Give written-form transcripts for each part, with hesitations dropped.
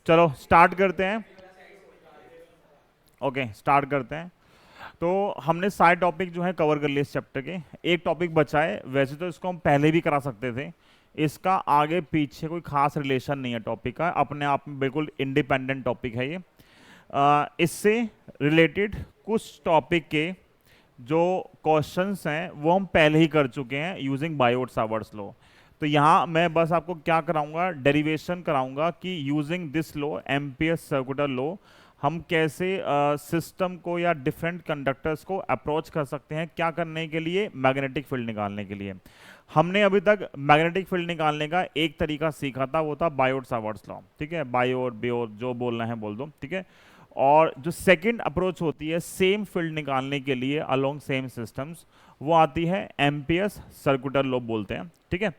चलो स्टार्ट करते हैं। ओके स्टार्ट करते हैं। तो हमने सारे टॉपिक जो है कवर कर लिए इस चैप्टर के। एक टॉपिक बचा है, वैसे तो इसको हम पहले भी करा सकते थे। इसका आगे पीछे कोई खास रिलेशन नहीं है टॉपिक का, अपने आप में बिल्कुल इंडिपेंडेंट टॉपिक है ये। इससे रिलेटेड कुछ टॉपिक के जो क्वेश्चंस हैं वो हम पहले ही कर चुके हैं यूजिंग बायोट सावर्ट्स लॉ। तो यहाँ मैं बस आपको क्या कराऊंगा, डेरिवेशन कराऊंगा कि using this law, amperes circular law, हम कैसे सिस्टम को या डिफरेंट कंडक्टर्स को अप्रोच कर सकते हैं, क्या करने के लिए, मैग्नेटिक फील्ड निकालने के लिए। हमने अभी तक मैग्नेटिक फील्ड निकालने का एक तरीका सीखा था, वो था बायोट सावर्ट्स लॉ। ठीक है, बायोट बियोट जो बोलना है बोल दो। ठीक है, और जो सेकंड अप्रोच होती है सेम फील्ड निकालने के लिए अलोंग सेम सिस्टम्स, वो आती है एम्पियर्स सर्कुलर लॉ बोलते हैं। ठीक है,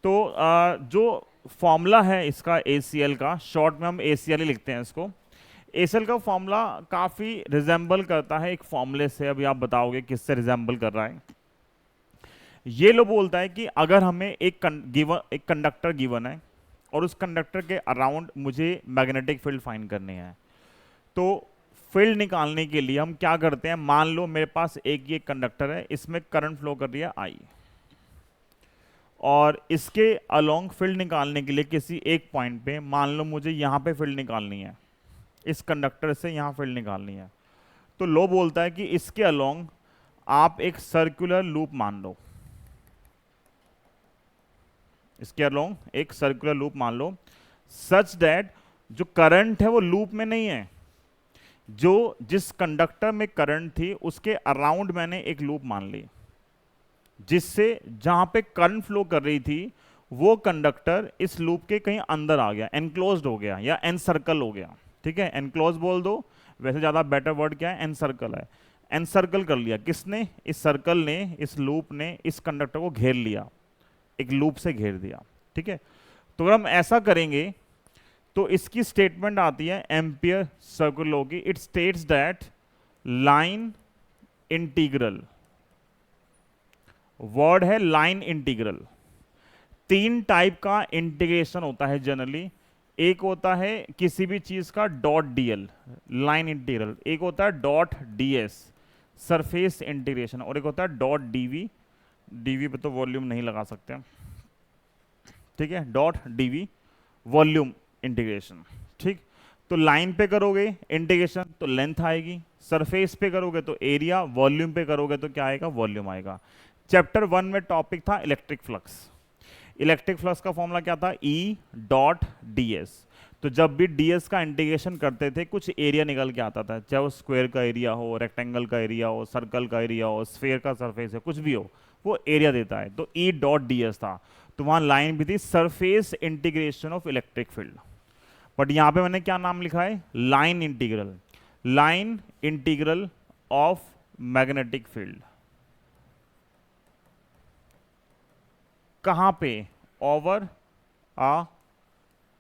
तो जो फॉर्मूला है इसका ACL का, शॉर्ट में हम ACL ही लिखते हैं इसको। ACL का फॉर्मूला काफी रिजेंबल करता है एक फॉर्मूले से। अभी आप बताओगे किससे रिजेंबल कर रहा है। ये लो बोलता है कि अगर हमें एक कंडक्टर गिवन है और उस कंडक्टर के अराउंड मुझे मैग्नेटिक फील्ड फाइंड करनी है, तो फील्ड निकालने के लिए हम क्या करते हैं, मान लो मेरे पास एक ये कंडक्टर है, इसमें करंट फ्लो कर रही है I, और इसके अलोंग फील्ड निकालने के लिए किसी एक पॉइंट पे मान लो मुझे यहां पे फील्ड निकालनी है, इस कंडक्टर से यहां फील्ड निकालनी है। तो लो बोलता है कि इसके अलोंग आप एक सर्कुलर लूप मान लो, इसके अलोंग एक सर्कुलर लूप मान लो, सच दैट जो करंट है वो लूप में नहीं है, जो जिस कंडक्टर में करंट थी उसके अराउंड मैंने एक लूप मान ली, जिससे जहां पे करंट फ्लो कर रही थी वो कंडक्टर इस लूप के कहीं अंदर आ गया, एनक्लोज्ड हो गया या एनसर्कल हो गया। ठीक है, एनक्लोज बोल दो, वैसे ज्यादा बेटर वर्ड क्या है, एनसर्कल है। एनसर्कल कर लिया किसने, इस सर्कल ने, इस लूप ने इस कंडक्टर को घेर लिया, एक लूप से घेर दिया। ठीक है, तो अगर हम ऐसा करेंगे तो इसकी स्टेटमेंट आती है एम्पियर सर्कुलर लॉ की। It states that line integral, word है लाइन इंटीग्रल। तीन टाइप का इंटीग्रेशन होता है जनरली। एक होता है किसी भी चीज का डॉट डीएल, लाइन इंटीग्रल। एक होता है डॉट डीएस, सरफेस इंटीग्रेशन। और एक होता है डॉट डीवी, डीवी पे तो वॉल्यूम नहीं लगा सकते। ठीक है, डॉट डीवी वॉल्यूम इंटीग्रेशन। ठीक, तो लाइन पे करोगे इंटीग्रेशन तो लेंथ आएगी, सरफेस पे करोगे तो एरिया, वॉल्यूम पे करोगे तो क्या आएगा, वॉल्यूम आएगा। चैप्टर 1 में टॉपिक था इलेक्ट्रिक फ्लक्स। इलेक्ट्रिक फ्लक्स का फॉर्मूला क्या था, E डॉट ds। तो जब भी ds का इंटीग्रेशन करते थे कुछ एरिया निकल के आता था, चाहे वो स्क्वायर का एरिया हो, रेक्टेंगल का एरिया हो, सर्कल का एरिया हो, स्फीयर का सरफेस है, कुछ भी हो, वो एरिया देता है। तो E डॉट ds था, तो वहां लाइन भी थी, surface integration of electric field. But यहां पे मैंने क्या नाम लिखा है, line integral, line integral of magnetic field. कहां पे, ओवर अ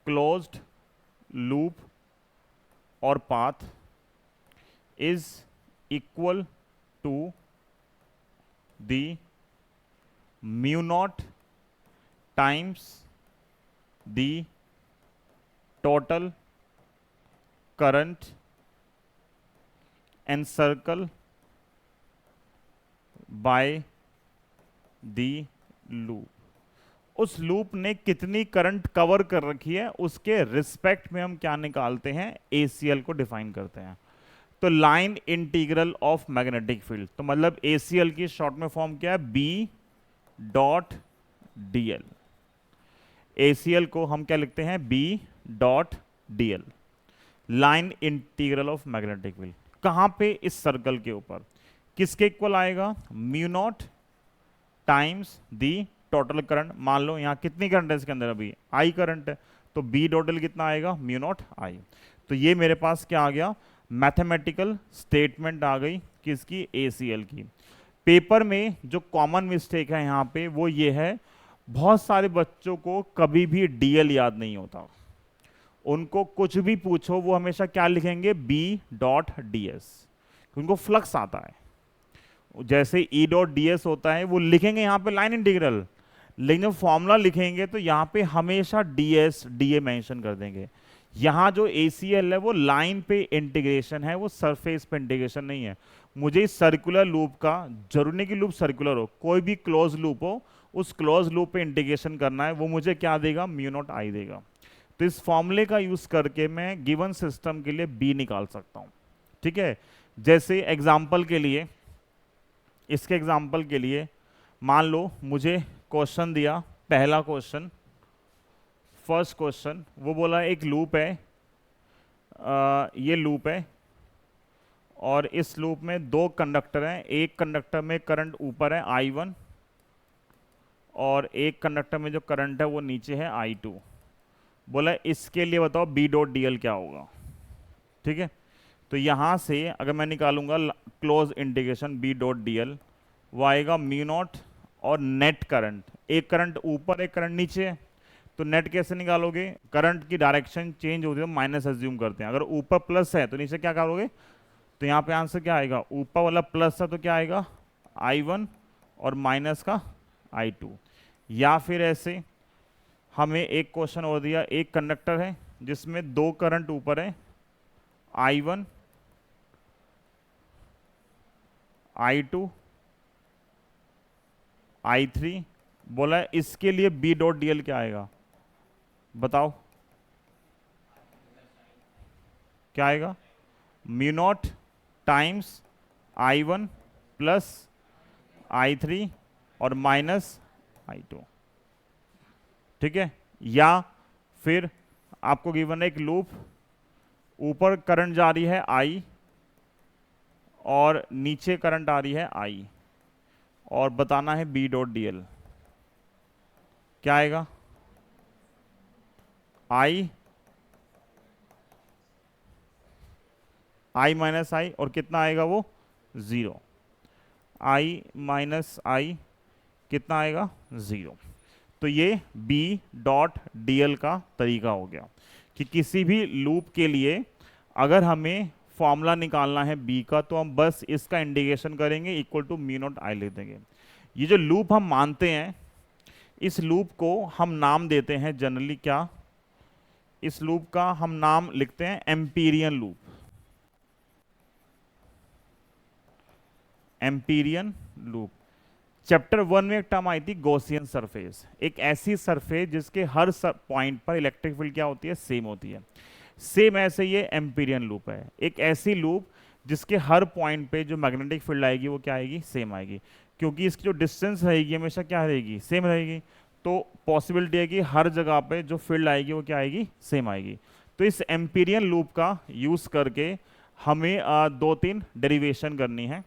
क्लोज्ड लूप और path is equal to the mu naught times the total current encircle by the loop. उस लूप ने कितनी करंट कवर कर रखी है उसके रिस्पेक्ट में हम क्या निकालते हैं, ACL को डिफाइन करते हैं। तो line integral of magnetic field, तो मतलब ACL की शॉर्ट में फॉर्म क्या है, B डॉट DL। ACL को हम क्या लिखते हैं, B dot DL, line integral of magnetic field. कहां पे, इस सर्कल के ऊपर। किसके इक्वल आएगा, mu naught times the total current. मान लो यहाँ कितनी करंट है इसके अंदर, अभी I करंट है, तो B डोटल कितना आएगा, म्यू नॉट I। तो ये मेरे पास क्या आ गया, मैथमेटिकल स्टेटमेंट आ गई किसकी, ACL की। पेपर में जो कॉमन मिस्टेक है यहाँ पे वो ये है, बहुत सारे बच्चों को कभी भी DL याद नहीं होता। उनको कुछ भी पूछो वो हमेशा क्या लिखेंगे, B डॉट ds, उनको फ्लक्स आता है। जैसे E डॉट ds होता है वो लिखेंगे यहाँ पे लाइन इंटीग्रल, लेकिन जब फॉर्मूला लिखेंगे तो यहाँ पे हमेशा ds dA मेंशन कर देंगे। यहाँ जो ACL है वो लाइन पे इंटीग्रेशन है, वो सरफेस पे इंटीग्रेशन नहीं है। मुझे इस सर्कुलर लूप का, जरूरी नहीं कि लूप सर्कुलर हो, कोई भी क्लोज लूप हो, उस क्लोज लूप पे इंटीग्रेशन करना है। वो मुझे क्या देगा, म्यू नॉट आई देगा। तो इस फॉर्मूले का यूज करके मैं गिवन सिस्टम के लिए बी निकाल सकता हूँ। ठीक है, जैसे एग्जाम्पल के लिए, इसके एग्जाम्पल के लिए मान लो मुझे क्वेश्चन दिया, पहला क्वेश्चन, फर्स्ट क्वेश्चन, वो बोला एक लूप है, ये लूप है और इस लूप में दो कंडक्टर हैं। एक कंडक्टर में करंट ऊपर है I1 और एक कंडक्टर में जो करंट है वो नीचे है I2। बोला इसके लिए बताओ बी डॉट डी एल क्या होगा। ठीक है, तो यहाँ से अगर मैं निकालूंगा close integration B dot D L, वो आएगा म्यू नॉट और नेट करंट, एक करंट ऊपर एक करंट नीचे है, तो नेट कैसे निकालोगे, करंट की डायरेक्शन चेंज होती है तो माइनस एज्यूम करते हैं। अगर ऊपर प्लस है तो नीचे क्या करोगे, तो यहाँ पे आंसर क्या आएगा, ऊपर वाला प्लस है तो क्या आएगा I1 और माइनस का I2। या फिर ऐसे हमें एक क्वेश्चन और दिया, एक कंडक्टर है जिसमें दो करंट ऊपर है I1 I2 I3, बोला इसके लिए बी डॉट डी एल क्या आएगा, बताओ क्या आएगा, mu naught times I1 plus I3 और माइनस I2। ठीक है, या फिर आपको गिवन है एक लूप, ऊपर करंट जा रही है I और नीचे करंट आ रही है I, और बताना है बी डॉट डी एल क्या आएगा, I माइनस आई और कितना आएगा वो 0, I माइनस आई कितना आएगा 0। तो ये बी डॉट डी एल का तरीका हो गया कि किसी भी लूप के लिए अगर हमें फॉर्मूला निकालना है बी का तो हम बस इसका इंटीग्रेशन करेंगे, इक्वल टू म्यू नॉट आई लिख देंगे। ये जो लूप हम मानते हैं, इस लूप को हम नाम देते हैं जनरली क्या, इस लूप का हम नाम लिखते हैं Amperian loop. Amperian loop. Chapter 1 में एक टर्म आई थी गॉसियन सरफेस, एक ऐसी सरफेस जिसके हर पॉइंट पर इलेक्ट्रिक फील्ड क्या होती है, सेम होती है। सेम ऐसे ये एम्पीरियन लूप है, एक ऐसी लूप जिसके हर पॉइंट पे जो मैग्नेटिक फील्ड आएगी वो क्या आएगी, सेम आएगी, क्योंकि इसकी जो डिस्टेंस रहेगी हमेशा क्या रहेगी, सेम रहेगी। तो पॉसिबिलिटी है कि हर जगह पे जो फील्ड आएगी वो क्या आएगी, सेम आएगी। तो इस एम्पीरियन लूप का यूज करके हमें दो तीन डेरिवेशन करनी है।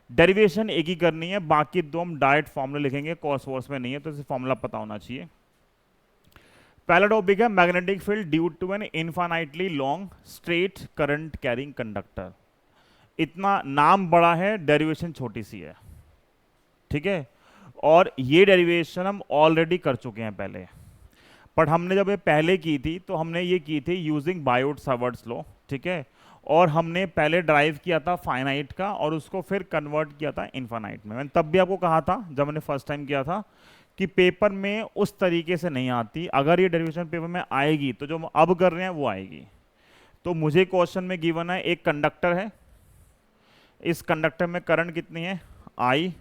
डेरिवेशन एक ही करनी है, बाकी दो हम डायरेक्ट फॉर्मूला लिखेंगे, कॉस वर्स में नहीं है, तो इसे फॉर्मूला पता होना चाहिए। पहला टॉपिक है magnetic field due to an infinitely long straight current carrying conductor. इतना नाम बड़ा है, डेरिवेशन छोटी सी है। ठीक है, और ये डेरिवेशन हम ऑलरेडी कर चुके हैं पहले, बट हमने जब ये पहले की थी तो हमने ये की थी यूजिंग बायोट-सावर्ट्स लॉ। ठीक है, और हमने पहले ड्राइव किया था फाइनाइट का और उसको फिर कन्वर्ट किया था इनफाइनाइट में। मैंने तब भी आपको कहा था जब मैंने फर्स्ट टाइम किया था कि पेपर में उस तरीके से नहीं आती, अगर ये डेरिवेशन पेपर में आएगी तो जो हम अब कर रहे हैं वो आएगी। तो मुझे क्वेश्चन में गिवन है एक कंडक्टर है, इस कंडक्टर में करंट कितनी है I,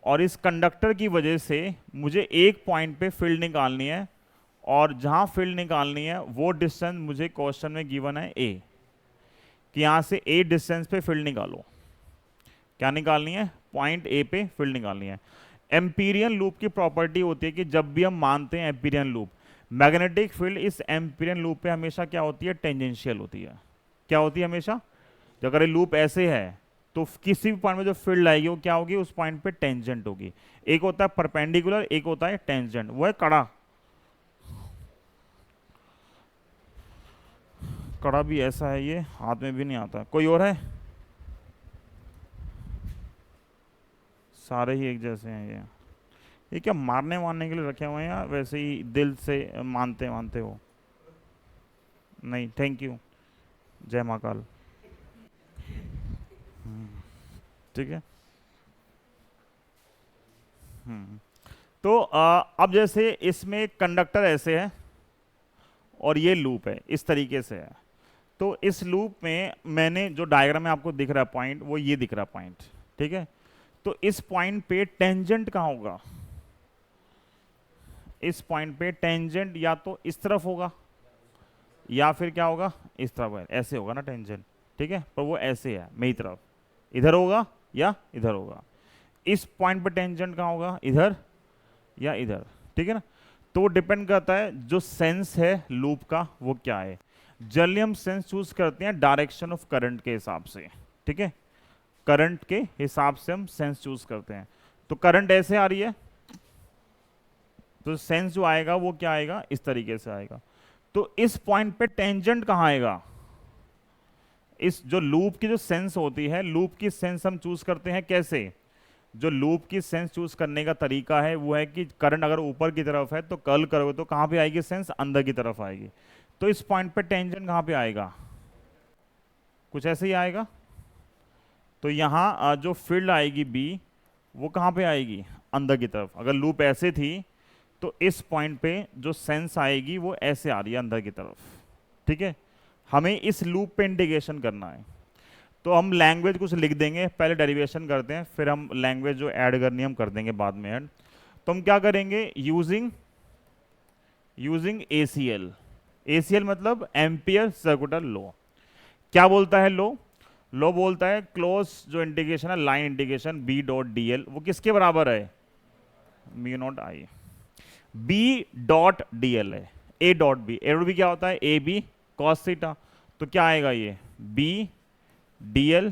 और इस कंडक्टर की वजह से मुझे एक पॉइंट पे फील्ड निकालनी है, और जहां फील्ड निकालनी है वो डिस्टेंस मुझे क्वेश्चन में गिवन है A, कि यहां से A डिस्टेंस पे फील्ड निकालो। क्या निकालनी है, पॉइंट A पे फील्ड निकालनी है। एम्पीरियन लूप की प्रॉपर्टी होती है कि जब भी हम मानते हैं एम्पीरियन लूप, मैग्नेटिक फील्ड इस एम्पीरियन लूप पे हमेशा क्या होती है, टेंजेंशियल होती है। क्या होती है हमेशा, जब अगर ये लूप ऐसे है तो किसी भी पॉइंट में जो फील्ड आएगी वो क्या होगी, उस पॉइंट पे टेंजेंट होगी। एक होता है परपेंडिकुलर, एक होता है टेंजेंट, वो है कड़ा। कड़ा भी ऐसा है, ये हाथ में भी नहीं आता। कोई और है, सारे ही एक जैसे हैं ये क्या मारने वारने के लिए रखे हुए हैं या वैसे ही दिल से मानते मानते हो। नहीं, थैंक यू, जय महाकाल। ठीक है, तो अब जैसे इसमें कंडक्टर ऐसे है और ये लूप है, इस तरीके से है। तो इस लूप में मैंने जो डायग्राम में आपको दिख रहा है पॉइंट, वो ये दिख रहा है पॉइंट, ठीक है। तो इस पॉइंट पे टेंजेंट कहाँ होगा? इस पॉइंट पे टेंजेंट या तो इस तरफ होगा या फिर क्या होगा, इस तरफ है, ऐसे होगा ना टेंजेंट, ठीक है। पर वो ऐसे है मेरी तरफ, इधर होगा या इधर होगा। इस पॉइंट पे टेंजेंट कहाँ होगा, इधर या इधर, ठीक है ना। तो वो डिपेंड करता है जो सेंस है लूप का वो क्या है। जनरली हम सेंस चूज करते हैं डायरेक्शन ऑफ करंट के हिसाब से, ठीक है। करंट के हिसाब से हम सेंस चूज करते हैं। तो करंट ऐसे आ रही है, तो सेंस जो आएगा वो क्या आएगा, इस तरीके से आएगा। तो इस पॉइंट पे टेंजेंट कहाँ आएगा? इस जो लूप की जो सेंस होती है, लूप की सेंस हम चूज करते हैं कैसे? जो लूप की सेंस चूज करने का तरीका है वो है कि करंट अगर ऊपर की तरफ है तो कर्ल करोगे तो कहाँ पे आएगी सेंस, अंदर की तरफ आएगी। तो इस पॉइंट पे टेंजेंट कहाँ पे आएगा, कुछ ऐसे ही आएगा। तो यहाँ जो फील्ड आएगी बी, वो कहाँ पे आएगी, अंदर की तरफ। अगर लूप ऐसे थी तो इस पॉइंट पे जो सेंस आएगी वो ऐसे आ रही है अंदर की तरफ, ठीक है। हमें इस लूप पे इंटीग्रेशन करना है, तो हम लैंग्वेज कुछ लिख देंगे, पहले डेरिवेशन करते हैं, फिर हम लैंग्वेज जो ऐड करनी है हम कर देंगे बाद में ऐड। तो हम क्या करेंगे, यूजिंग ACL। ACL मतलब एम्पियर सर्कुलर लॉ। क्या बोलता है लॉ बोलता है क्लोज जो इंटीग्रेशन है, line integration B dot D L, वो किसके बराबर है, mu naught I. B dot D L है ए डॉट बी क्या होता है, ए बी कॉस थीटा। तो क्या आएगा ये बी डी एल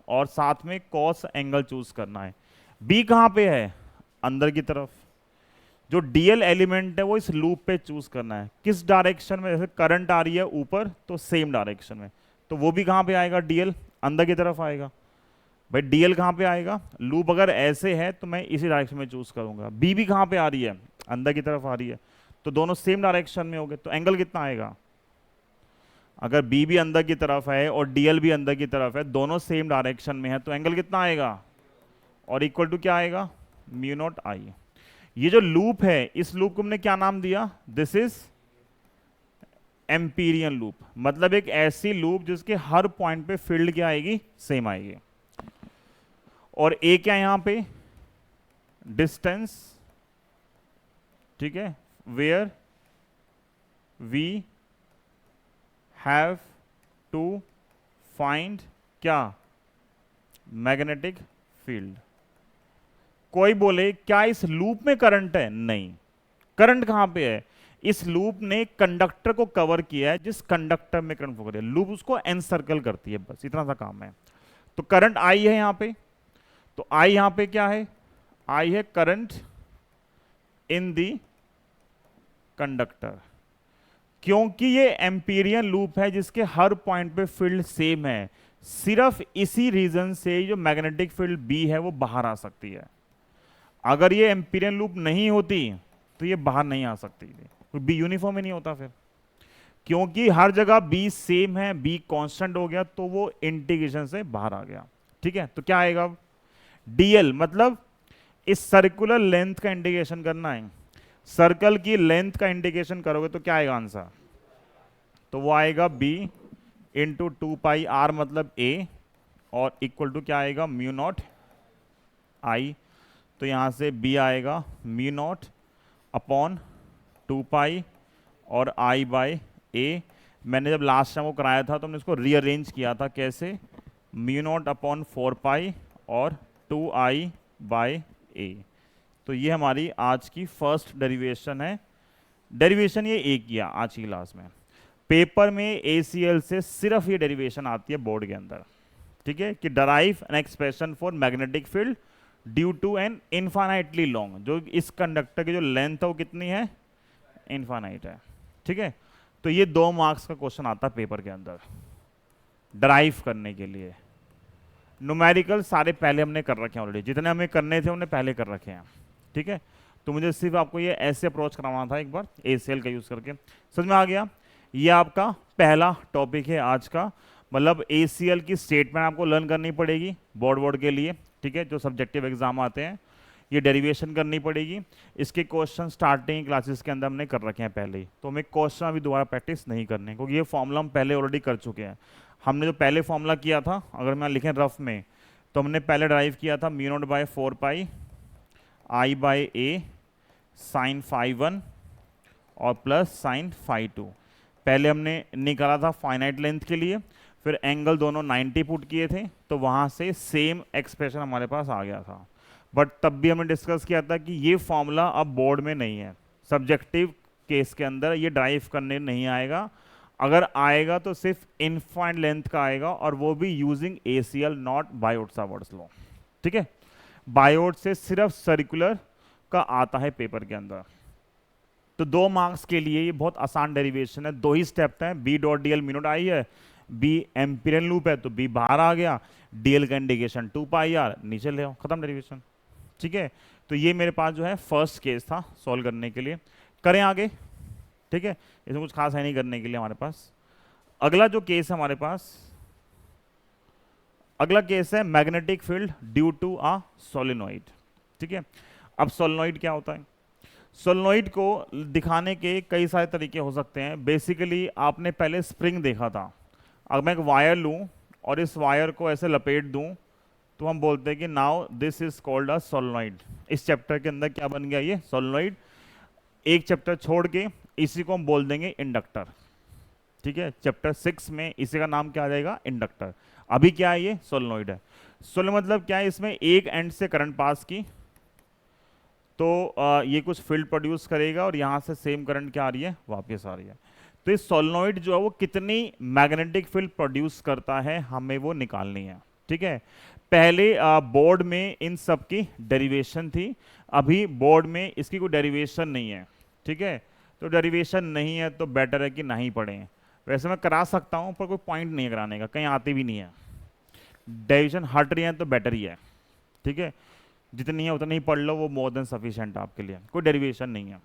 और साथ में कॉस एंगल चूज करना है। बी कहाँ पे है, अंदर की तरफ। जो डीएल एलिमेंट है वो इस लूप पे चूज करना है, किस डायरेक्शन में। जैसे करंट आ रही है ऊपर तो सेम डायरेक्शन में, तो वो भी कहाँ पे आएगा, डीएल अंदर की तरफ आएगा। भाई डीएल कहाँ पे आएगा, लूप अगर ऐसे है तो मैं इसी डायरेक्शन में चूज करूंगा। बी भी कहाँ पे आ रही है, अंदर की तरफ आ रही है, तो दोनों सेम डायरेक्शन में हो गए, तो एंगल कितना आएगा। अगर बी भी अंदर की तरफ है और डीएल भी अंदर की तरफ है, दोनों सेम डायरेक्शन में है, तो एंगल कितना आएगा, और इक्वल टू क्या आएगा, म्यू नॉट आई। ये जो लूप है, इस लूप को हमने क्या नाम दिया, दिस इज एम्पीरियन लूप। मतलब एक ऐसी लूप जिसके हर पॉइंट पे फील्ड क्या आएगी, सेम आएगी। और ए क्या यहां पे, डिस्टेंस, ठीक है, where we have to find क्या, मैग्नेटिक फील्ड। कोई बोले क्या इस लूप में करंट है, नहीं। करंट कहां पे है, इस लूप ने कंडक्टर को कवर किया है, जिस कंडक्टर में करंट फ्लो कर रही है, लूप उसको एनसर्कल करती है, बस इतना सा काम है। तो करंट आई है यहां पे, तो आई यहां पे क्या है, आई है करंट इन दी कंडक्टर। क्योंकि ये एम्पीरियन लूप है जिसके हर पॉइंट पे फील्ड सेम है, सिर्फ इसी रीजन से जो मैग्नेटिक फील्ड बी है वो बाहर आ सकती है। अगर ये एम्पीरियन लूप नहीं होती तो ये बाहर नहीं आ सकती थी, बी यूनिफॉर्म ही नहीं होता फिर। क्योंकि हर जगह बी सेम है, बी कांस्टेंट हो गया, तो वो इंटीग्रेशन से बाहर आ गया, ठीक है। तो क्या आएगा, डीएल मतलब इस सर्कुलर लेंथ का इंटीग्रेशन करना है। सर्कल की लेंथ का इंटीग्रेशन करोगे तो क्या आएगा आंसर, तो वो आएगा बी इंटू 2πr मतलब a, और इक्वल टू क्या आएगा, म्यू नॉट आई। तो यहां से b आएगा म्यू नॉट अपॉन 2π और i बाय a। मैंने जब लास्ट टाइम वो कराया था तो हमने इसको रीअरेंज किया था, कैसे, म्यू नॉट अपॉन 4π और 2i बाय a। तो ये हमारी आज की फर्स्ट डेरिवेशन है। डेरिवेशन ये एक किया आज की क्लास में। पेपर में ACL से सिर्फ ये डेरिवेशन आती है बोर्ड के अंदर, ठीक है, कि derive an expression for magnetic field due to an infinitely long, जो इस कंडक्टर की जो लेंथ है वो कितनी है, इनफाइनाइट है, ठीक है। तो ये 2 मार्क्स का क्वेश्चन आता है पेपर के अंदर डराइव करने के लिए। न्यूमेरिकल सारे पहले हमने कर रखे हैं ऑलरेडी, जितने हमें करने थे उन्हें पहले कर रखे हैं, ठीक है। तो मुझे सिर्फ आपको ये ऐसे अप्रोच कराना था एक बार ACL का यूज करके, समझ में आ गया। ये आपका पहला टॉपिक है आज का, मतलब ACL की स्टेटमेंट आपको लर्न करनी पड़ेगी बोर्ड के लिए, ठीक है, जो सब्जेक्टिव एग्जाम आते हैं। ये डेरिवेशन करनी पड़ेगी। इसके क्वेश्चन स्टार्टिंग क्लासेस के अंदर हमने कर रखे हैं पहले ही, तो हमें क्वेश्चन अभी दोबारा प्रैक्टिस नहीं करने, क्योंकि ये फॉर्मूला हम पहले ऑलरेडी कर चुके हैं। हमने जो पहले फॉर्मूला किया था, अगर मैं लिखें रफ में, तो हमने पहले ड्राइव किया था mu naught by 4 pi I bye A sine phi 1 और प्लस साइन फाई 2। पहले हमने निकाला था फाइनाइट लेंथ के लिए, फिर एंगल दोनों 90 पुट किए थे, तो वहाँ से सेम एक्सप्रेशन हमारे पास आ गया था। बट तब भी हमने डिस्कस किया था कि ये फॉर्मूला अब बोर्ड में नहीं है, सब्जेक्टिव केस के अंदर ये ड्राइव करने नहीं आएगा। अगर आएगा तो सिर्फ इनफाइनाइट लेंथ का आएगा, और वो भी using ACL not Biot-Savart's law. ठीक है, बायोट से सिर्फ सर्कुलर का आता है पेपर के अंदर। तो 2 मार्क्स के लिए ये बहुत आसान डेरिवेशन है, 2 ही स्टेप हैं। B dot D L mu naught I है, बी एम्पिरियन लूप है तो बी बाहर आ गया, डीएल का इंडिकेशन 2 पाई आर, नीचे ले आओ, खत्म डेरिवेशन। ठीक है, तो ये मेरे पास जो है फर्स्ट केस था सॉल्व करने के लिए। करें आगे। ठीक है, इसमें कुछ खास है नहीं करने के लिए हमारे पास। अगला जो केस है हमारे पास, अगला केस है magnetic field due to a solenoid. ठीक है, अब सोलेनोइड क्या होता है? सोलेनोइड को दिखाने के कई सारे तरीके हो सकते हैं। बेसिकली आपने पहले स्प्रिंग देखा था। अगर मैं एक वायर लूं और इस वायर को ऐसे लपेट दूं, तो हम बोलते हैं कि now this is called a solenoid. इस चैप्टर के अंदर क्या बन गया? ये सोलेनोइड। एक चैप्टर छोड़ के इसी को हम बोल देंगे इंडक्टर। ठीक है, चैप्टर 6 में इसी का नाम क्या आ जाएगा? इंडक्टर। अभी क्या है? ये सोलेनोइड है। सोलेनोइड मतलब क्या है? इसमें एक एंड से करंट पास की, तो ये कुछ फील्ड प्रोड्यूस करेगा और यहां से सेम करंट क्या आ रही है? वापस आ रही है। तो ये सोलेनोइड जो है वो कितनी मैग्नेटिक फील्ड प्रोड्यूस करता है, हमें वो निकालनी है। ठीक है, पहले बोर्ड में इन सब की डेरिवेशन थी, अभी बोर्ड में इसकी कोई डेरिवेशन नहीं है। ठीक है, तो डेरिवेशन नहीं है तो बेटर है कि नहीं पढ़ें। वैसे मैं करा सकता हूं पर कोई पॉइंट नहीं है कराने का, कहीं आती भी नहीं है। डेरिवेशन हट रही है तो बेटर ही है। ठीक है, जितनी है उतनी ही पढ़ लो, वो मोर देन सफिशिएंट आपके लिए। कोई डेरिवेशन नहीं है।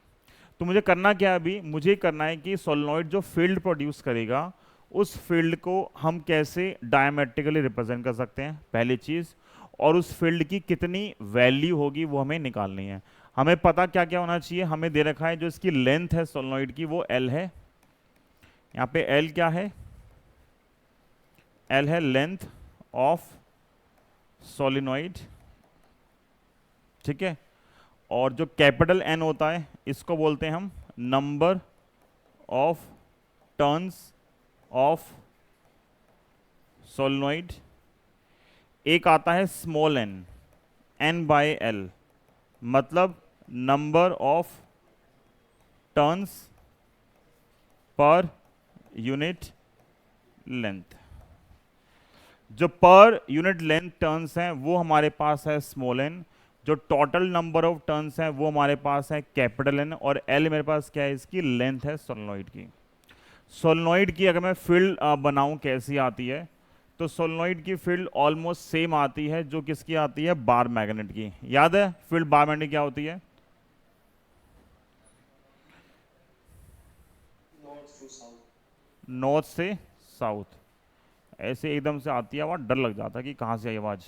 तो मुझे करना क्या है? अभी मुझे करना है कि सोलेनोइड जो फील्ड प्रोड्यूस करेगा, उस फील्ड को हम कैसे डायमेट्रिकली रिप्रेजेंट कर सकते हैं, पहली चीज़। और उस फील्ड की कितनी वैल्यू होगी वो हमें निकालनी है। हमें पता क्या क्या होना चाहिए? हमें दे रखा है जो इसकी लेंथ है सोलेनोइड की, वो L है। यहाँ पे L क्या है? L है लेंथ ऑफ सोलेनोइड। ठीक है, और जो कैपिटल N होता है इसको बोलते हैं हम number of turns of solenoid. एक आता है स्मॉल n, N/L, मतलब number of turns per unit length. जो पर यूनिट लेंथ टर्न्स हैं वो हमारे पास है स्मॉल n, जो टोटल नंबर ऑफ टर्न्स हैं वो हमारे पास है कैपिटल N, और L मेरे पास क्या है? इसकी लेंथ है सोलेनोइड की। सोलेनोइड की अगर मैं फील्ड बनाऊं कैसी आती है, तो सोलेनोइड की फील्ड ऑलमोस्ट सेम आती है जो किसकी आती है? बार मैग्नेट की। याद है फील्ड बार मैग्नेट क्या होती है? नॉर्थ से साउथ। ऐसे एकदम से आती है आवाज, डर लग जाता है कि कहां से आई आवाज।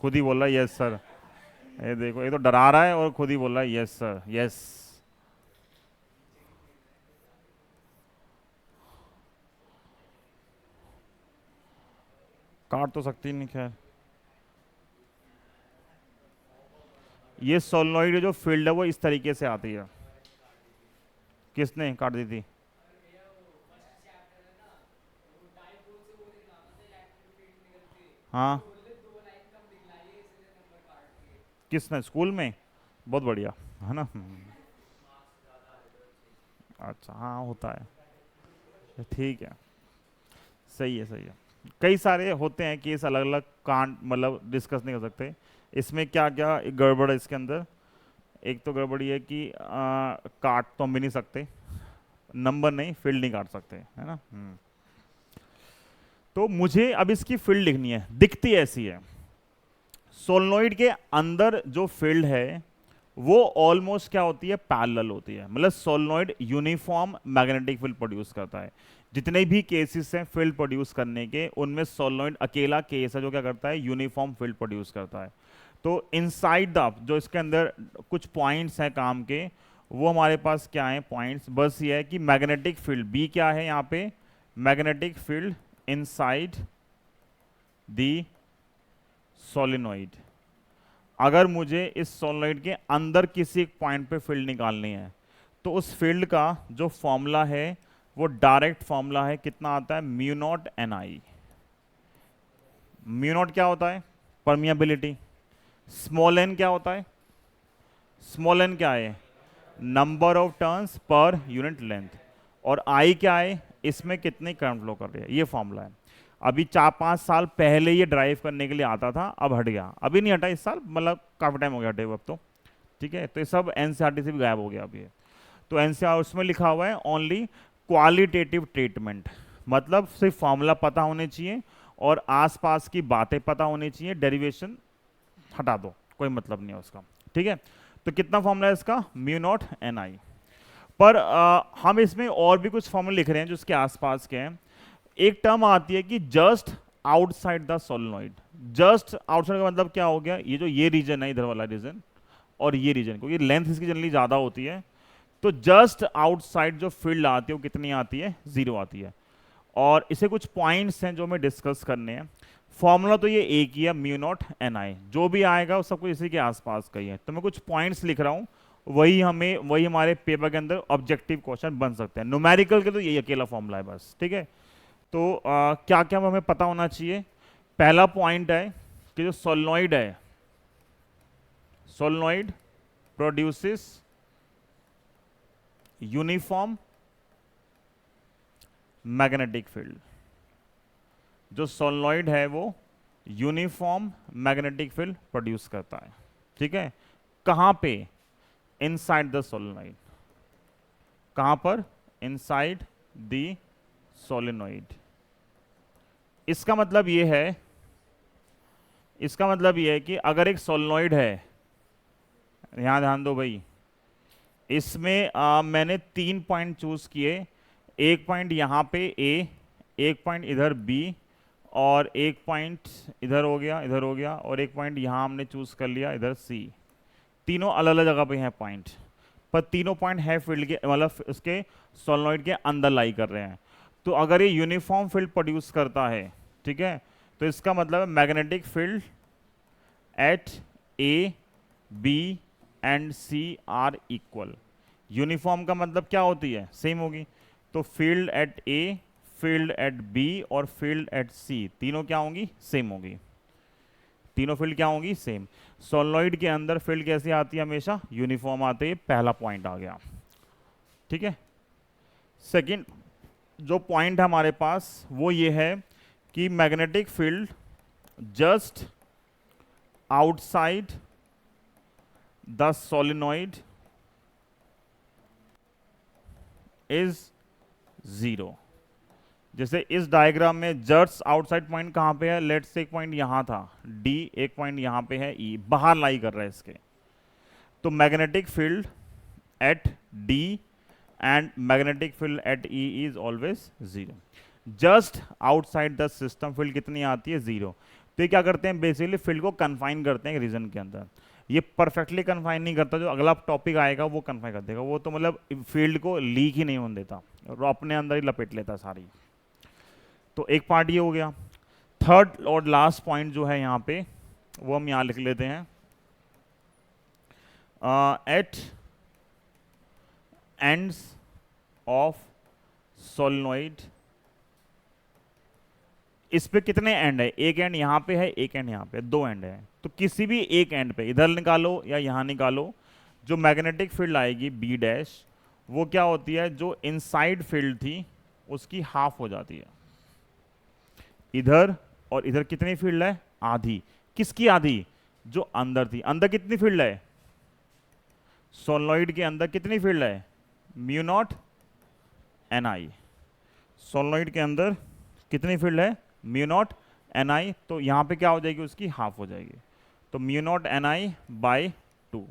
खुद ही बोल रहा है यस सर। ये देखो, ये तो डरा रहा है और खुद ही बोल रहा है यस सर, यस। काट तो सकती नहीं, खैर। ये सोलेनोइड जो फील्ड है वो इस तरीके से आती है। किसने काट दी थी? हाँ, किसने? स्कूल में? बहुत बढ़िया, है ना। अच्छा, हाँ होता है। ठीक है, सही है, सही है। कई सारे होते हैं केस, अलग अलग कांड, मतलब डिस्कस नहीं कर सकते। इसमें क्या क्या एक गड़बड़ है इसके अंदर। एक तो गड़बड़ी है कि काट तो हम भी नहीं सकते, नंबर नहीं, फील्ड नहीं काट सकते, है ना। तो मुझे अब इसकी फील्ड लिखनी है, दिखती ऐसी है। सोलेनोइड के अंदर जो फील्ड है वो ऑलमोस्ट क्या होती है, पैरेलल होती है, मतलब solenoid uniform magnetic field produce करता है। जितने भी केसेस हैं फील्ड प्रोड्यूस करने के, उनमें सोलेनोइड अकेला केस है जो क्या करता है, यूनिफॉर्म फील्ड प्रोड्यूस करता है। तो इनसाइड द, जो इसके अंदर कुछ पॉइंट्स हैं काम के, वो हमारे पास क्या है पॉइंट्स, बस ये है कि मैग्नेटिक फील्ड बी क्या है यहाँ पे, magnetic field inside the solenoid. अगर मुझे इस सोलेनोइड के अंदर किसी एक पॉइंट पे फील्ड निकालनी है, तो उस फील्ड का जो फॉर्मूला है वो डायरेक्ट फॉर्मूला है, कितना आता है, म्यू नॉट एन आई। म्यू नॉट क्या होता है, परमिएबिलिटी। स्मॉल एन क्या होता है, स्मॉल एन क्या है, number of turns per unit length. और आई क्या है, इसमें कितनी करंट फ्लो कर रही है, ये फॉर्मूला है। अभी 4-5 साल पहले ये ड्राइव करने के लिए आता था, अब हट गया, अभी नहीं हटा इस साल, मतलब काफ़ी टाइम हो गया हटे हुए अब तो, ठीक है। तो ये सब एनसीईआरटी से भी गायब हो गया अभी। तो एनसीईआरटी उसमें लिखा हुआ है ओनली क्वालिटेटिव ट्रीटमेंट, मतलब सिर्फ फॉर्मूला पता होने चाहिए और आसपास की बातें पता होनी चाहिए, डेरिवेशन हटा दो, कोई मतलब नहीं है उसका, ठीक है। तो कितना फॉर्मूला है इसका, म्यू नॉट एन आई। पर हम इसमें और भी कुछ फॉर्मूला लिख रहे हैं जो इसके आसपास के हैं। एक टर्म आती है कि just outside the solenoid. Just outside का मतलब क्या हो गया, ये जो ये रीजन है, इधर वाला रीजन और ये रीजन, क्योंकि लेंथ इसकी जनरली ज़्यादा होती है, तो जस्ट आउटसाइड जो फील्ड आती है वो कितनी आती है, 0 आती है। और इसे कुछ पॉइंट्स हैं जो हमें डिस्कस करने हैं। फॉर्मूला तो ये एक ही है, म्यू नॉट एन आई, जो भी आएगा वो सब कुछ इसी के आसपास का ही है। तो मैं कुछ पॉइंट्स लिख रहा हूँ, वही हमारे पेपर के अंदर ऑब्जेक्टिव क्वेश्चन बन सकते हैं। न्यूमेरिकल के तो यही अकेला फॉर्मूला है बस, ठीक है। तो क्या क्या हमें पता होना चाहिए। पहला पॉइंट है कि जो सोलेनोइड है, solenoid produces uniform magnetic field. जो सोलेनोइड है वो यूनिफॉर्म मैग्नेटिक फील्ड प्रोड्यूस करता है, ठीक है। कहां पे, इनसाइड द सोलेनोइड। कहां पर, इनसाइड द सोलेनोइड। इसका मतलब ये है, इसका मतलब ये है कि अगर एक सोलेनोइड है, यहां ध्यान दो भाई, इसमें मैंने 3 पॉइंट चूज किए, एक पॉइंट यहां पे ए, एक पॉइंट इधर बी, और एक पॉइंट इधर हो गया, इधर हो गया, और एक पॉइंट यहां हमने चूज कर लिया इधर सी। तीनों अलग अलग जगह पे हैं पॉइंट, पर तीनों पॉइंट है फील्ड के, मतलब उसके सोलेनोइड के अंदर लाई कर रहे हैं। तो अगर ये यूनिफॉर्म फील्ड प्रोड्यूस करता है, ठीक है, तो इसका मतलब है magnetic field at A B and C are equal. Uniform का मतलब क्या होती है, सेम होगी। तो field at A, field at B और फील्ड एट सी, तीनों क्या होंगी, सेम होगी। तीनों फील्ड क्या होंगी, सेम। सोलेनोइड के अंदर फील्ड कैसी आती है, हमेशा यूनिफॉर्म आती है। पहला पॉइंट आ गया, ठीक है। सेकंड जो पॉइंट है हमारे पास वो ये है कि magnetic field just outside the solenoid is 0। जैसे इस डायग्राम में जस्ट आउटसाइड पॉइंट कहां पे है, लेट्स से एक पॉइंट यहां था डी, एक पॉइंट यहां पे है ई, बाहर लाई कर रहा है इसके। तो magnetic field eight D and magnetic field eight E is always 0। Just outside the system field कितनी आती है, 0। तो ये क्या करते हैं, बेसिकली फील्ड को कन्फाइन करते हैं रीजन के अंदर। ये परफेक्टली कन्फाइन नहीं करता, जो अगला टॉपिक आएगा वो कन्फाइन कर देगा। वो तो मतलब फील्ड को लीक ही नहीं होने देता, और अपने अंदर ही लपेट लेता सारी। तो एक पार्ट ये हो गया। थर्ड और लास्ट पॉइंट जो है यहाँ पे, वो हम यहाँ लिख लेते हैं, एट एंड्स ऑफ सोलेनोइड। इस पे कितने एंड है, एक एंड यहाँ पे है, एक एंड यहाँ पे, 2 एंड है। तो किसी भी एक एंड पे, इधर निकालो या यहाँ निकालो, जो मैग्नेटिक फील्ड आएगी बी डैश, वो क्या होती है, जो इनसाइड फील्ड थी उसकी हाफ हो जाती है। इधर और इधर कितनी फील्ड है, आधी। किसकी आधी, जो अंदर थी। अंदर कितनी फील्ड है, सोलेनोइड के अंदर कितनी फील्ड है, म्यू नॉट एन आई। सोलेनोइड के अंदर कितनी फील्ड है, म्यू नॉट एन आई। तो यहाँ पे क्या हो जाएगी, उसकी हाफ हो जाएगी। तो mu naught N I by 2।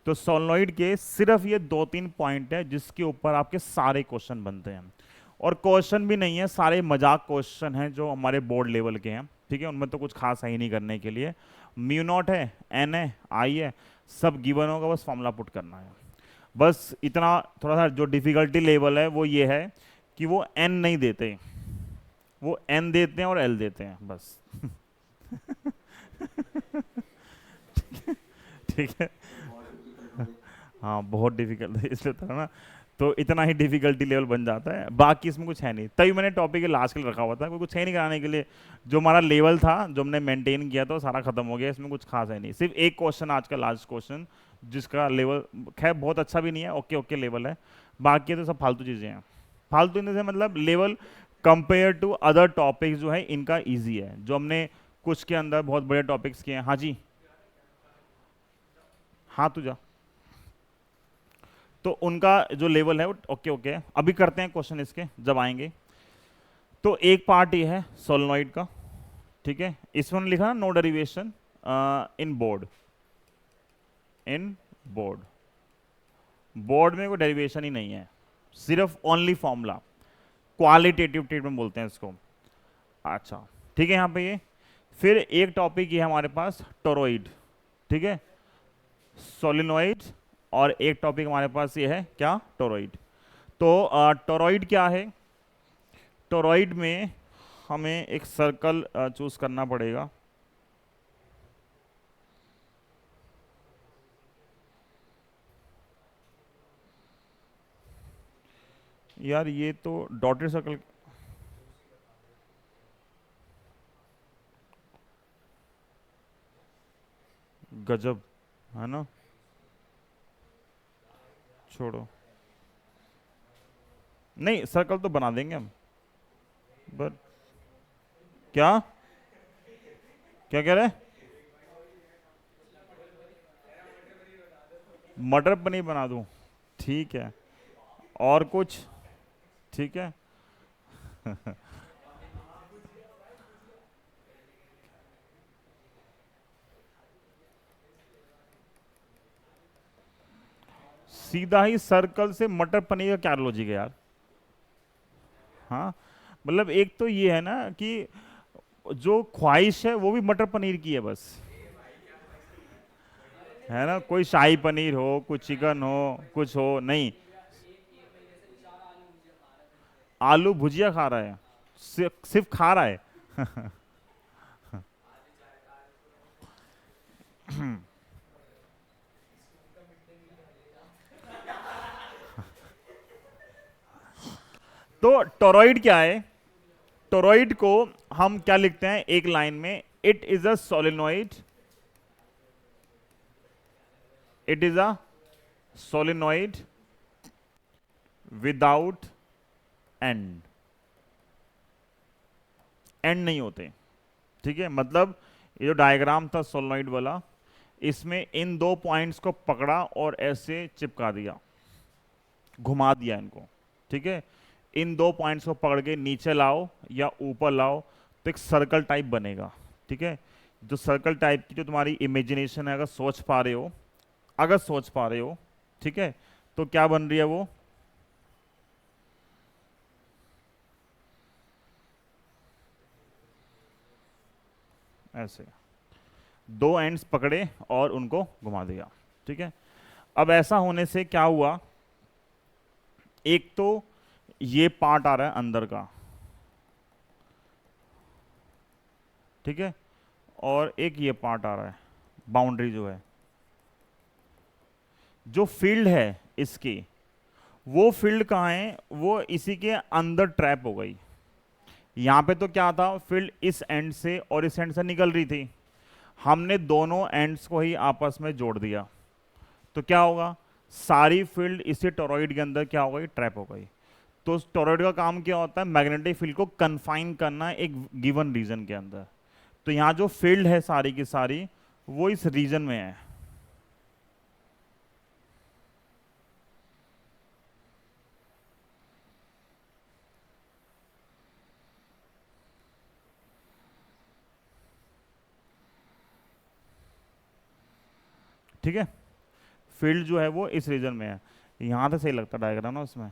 तो सोलेनोइड के सिर्फ ये 2-3 पॉइंट है जिसके ऊपर आपके सारे क्वेश्चन बनते हैं, और क्वेश्चन भी नहीं है, सारे मजाक क्वेश्चन हैं जो हमारे बोर्ड लेवल के हैं, ठीक है, उनमें तो कुछ खास है ही नहीं करने के लिए। म्यू नॉट है, एन है, आई है, सब गिवन होगा, बस फॉर्मूला पुट करना है। बस इतना थोड़ा सा जो डिफिकल्टी लेवल है वो ये है कि वो एन नहीं देते, वो एन देते हैं और एल देते हैं बस। ठीक है, हाँ बहुत डिफिकल्ट है इसलिए था ना, तो इतना ही डिफिकल्टी लेवल बन जाता है, बाकी इसमें कुछ है नहीं, तभी मैंने टॉपिक लास्ट के लिए रखा हुआ था, कोई कुछ है नहीं कराने के लिए। जो हमारा लेवल था जो हमने मेंटेन किया था वो सारा खत्म हो गया, इसमें कुछ खास है नहीं, सिर्फ एक क्वेश्चन आज का लास्ट क्वेश्चन जिसका लेवल खैर बहुत अच्छा भी नहीं है, ओके ओके लेवल है, बाकी तो सब फालतू चीज़ें हैं। फालतू इन से मतलब level compare to other topics जो है इनका ईजी है, जो हमने कुछ के अंदर बहुत बड़े टॉपिक्स किए हैं। हाँ जी, हाँ तू जा। तो उनका जो लेवल है वो ओके ओके है। अभी करते हैं क्वेश्चन इसके जब आएंगे। तो एक पार्ट ये है सोलेनोइड का, ठीक है, इसमें लिखा ना no derivation in board, in board, board में कोई डेरिवेशन ही नहीं है, सिर्फ ओनली फॉर्मूला, क्वालिटेटिव ट्रीटमेंट बोलते हैं इसको। अच्छा ठीक है, यहाँ पे ये फिर एक टॉपिक ये है हमारे पास टोरॉइड, ठीक है, सोलेनोइड, और एक टॉपिक हमारे पास ये है क्या, टोरॉइड। तो टोरॉइड क्या है, टोरॉइड में हमें एक सर्कल चूज करना पड़ेगा। यार ये तो डॉटेड सर्कल, गजब है ना, छोड़ो, नहीं सर्कल तो बना देंगे हम, बट क्या क्या कह रहे, मटर पनीर बना दूं, ठीक है, और कुछ, ठीक है। सीधा ही सर्कल से मटर पनीर का क्या लॉजिक है यार। हाँ मतलब एक तो ये है ना कि जो ख्वाहिश है वो भी मटर पनीर की है बस, है ना, कोई शाही पनीर हो, कुछ चिकन हो, कुछ हो नहीं, आलू भुजिया खा रहा है, सिर्फ खा रहा है। तो टोरॉइड क्या है, टोरॉइड को हम क्या लिखते हैं एक लाइन में, it is a solenoid, it is a solenoid without and, and नहीं होते, ठीक है, मतलब ये जो डायग्राम था सोलेनोइड वाला, इसमें इन दो पॉइंट्स को पकड़ा और ऐसे चिपका दिया, घुमा दिया इनको, ठीक है, इन दो पॉइंट्स को पकड़ के नीचे लाओ या ऊपर लाओ तो एक सर्कल टाइप बनेगा, ठीक है, जो सर्कल टाइप की जो तुम्हारी इमेजिनेशन है, अगर सोच पा रहे हो, अगर सोच पा रहे हो, ठीक है, तो क्या बन रही है वो, ऐसे दो एंड्स पकड़े और उनको घुमा दिया, ठीक है। अब ऐसा होने से क्या हुआ, एक तो ये पार्ट आ रहा है अंदर का, ठीक है, और एक ये पार्ट आ रहा है, बाउंड्री जो है, जो फील्ड है इसकी, वो फील्ड कहाँ है, वो इसी के अंदर ट्रैप हो गई। यहां पे तो क्या था, फील्ड इस एंड से और इस एंड से निकल रही थी, हमने दोनों एंड्स को ही आपस में जोड़ दिया, तो क्या होगा, सारी फील्ड इसी टोरॉइड के अंदर क्या हो गई, ट्रैप हो गई। तो टोरॉइड का काम क्या होता है, मैग्नेटिक फील्ड को कन्फाइन करना एक गिवन रीजन के अंदर, तो यहां जो फील्ड है सारी की सारी वो इस रीजन में है, ठीक है। फील्ड जो है वो इस रीजन में है। यहाँ से सही लगता डायग्राम ना उसमें।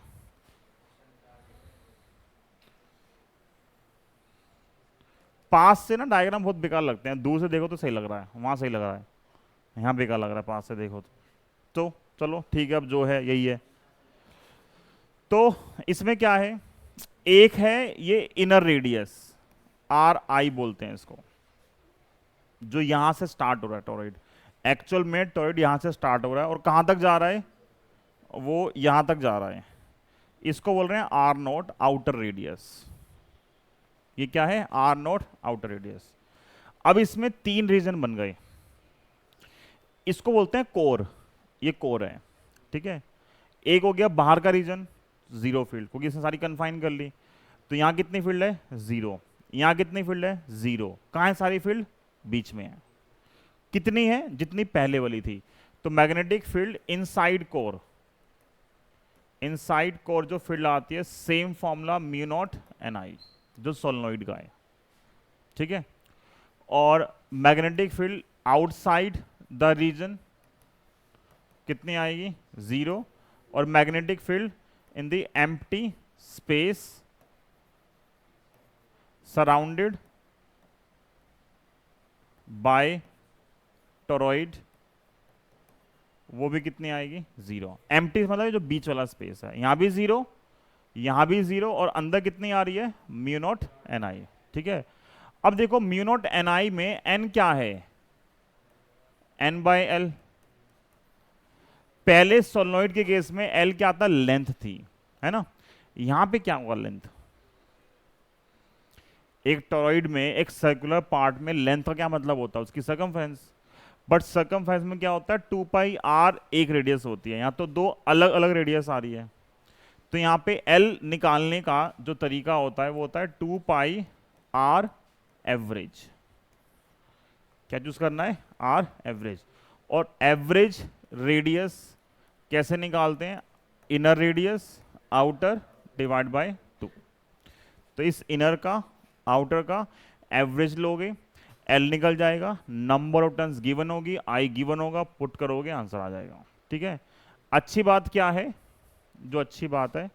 पास से ना डायग्राम बहुत बेकार लगते हैं, दूर से देखो तो सही लग रहा है, वहां सही लग रहा है, यहाँ बेकार लग रहा है पास से देखो तो चलो ठीक है, अब जो है यही है। तो इसमें क्या है, एक है ये इनर रेडियस, आर आई बोलते हैं इसको, जो यहां से स्टार्ट हो रहा है टोरॉइड। एक्चुअल में टोरॉइड यहां से स्टार्ट हो रहा है और कहां तक जा रहा है, वो यहां तक जा रहा है। इसको बोल रहे हैं आर नोट आउटर रेडियस। ये क्या है, आर नोट आउटर रेडियस। अब इसमें 3 रीजन बन गए, इसको बोलते हैं कोर, ये कोर है, ठीक है। एक हो गया बाहर का रीजन, जीरो फील्ड, क्योंकि इसने सारी कन्फाइन कर ली। तो यहां कितनी फील्ड है, जीरो। यहां कितनी फील्ड है, जीरो। कहां है सारी फील्ड, बीच में है। कितनी है, जितनी पहले वाली थी। तो magnetic field inside core, inside core जो फील्ड आती है, same formula mu naught N I, जो सोलेनोइड का है, ठीक है। और magnetic field outside the region कितनी आएगी, जीरो। और magnetic field in the empty space surrounded by toroid, वो भी कितनी आएगी, जीरो। एम्प्टी मतलब जो बीच वाला स्पेस है, यहां भी जीरो, यहां भी जीरो, और अंदर कितनी आ रही है, म्यू नॉट एन आई, ठीक है। अब देखो म्यू नॉट एन आई में एन क्या है, एन बाय एल। पहले सोलेनोइड के केस में एल क्या था, लेंथ थी, है ना। यहां पे क्या होगा, लेंथ। एक टोरॉइड में एक सर्कुलर पार्ट में लेंथ का क्या मतलब होता है, उसकी सर्कमफ्रेंस। बट सर्कमफ्रेंस में क्या होता है, 2 पाई आर एक रेडियस होती है, यहां तो 2 अलग अलग रेडियस आ रही है। तो यहां पे एल निकालने का जो तरीका होता है वो होता है 2 पाई आर एवरेज। क्या चूज करना है, आर एवरेज। और एवरेज रेडियस कैसे निकालते हैं, inner radius outer divide by 2। तो इस इनर का आउटर का एवरेज लोगे, एल निकल जाएगा, नंबर ऑफ टर्न्स गिवन होगी, आई गिवन होगा, पुट करोगे आंसर आ जाएगा, ठीक है। अच्छी बात क्या है, जो अच्छी बात है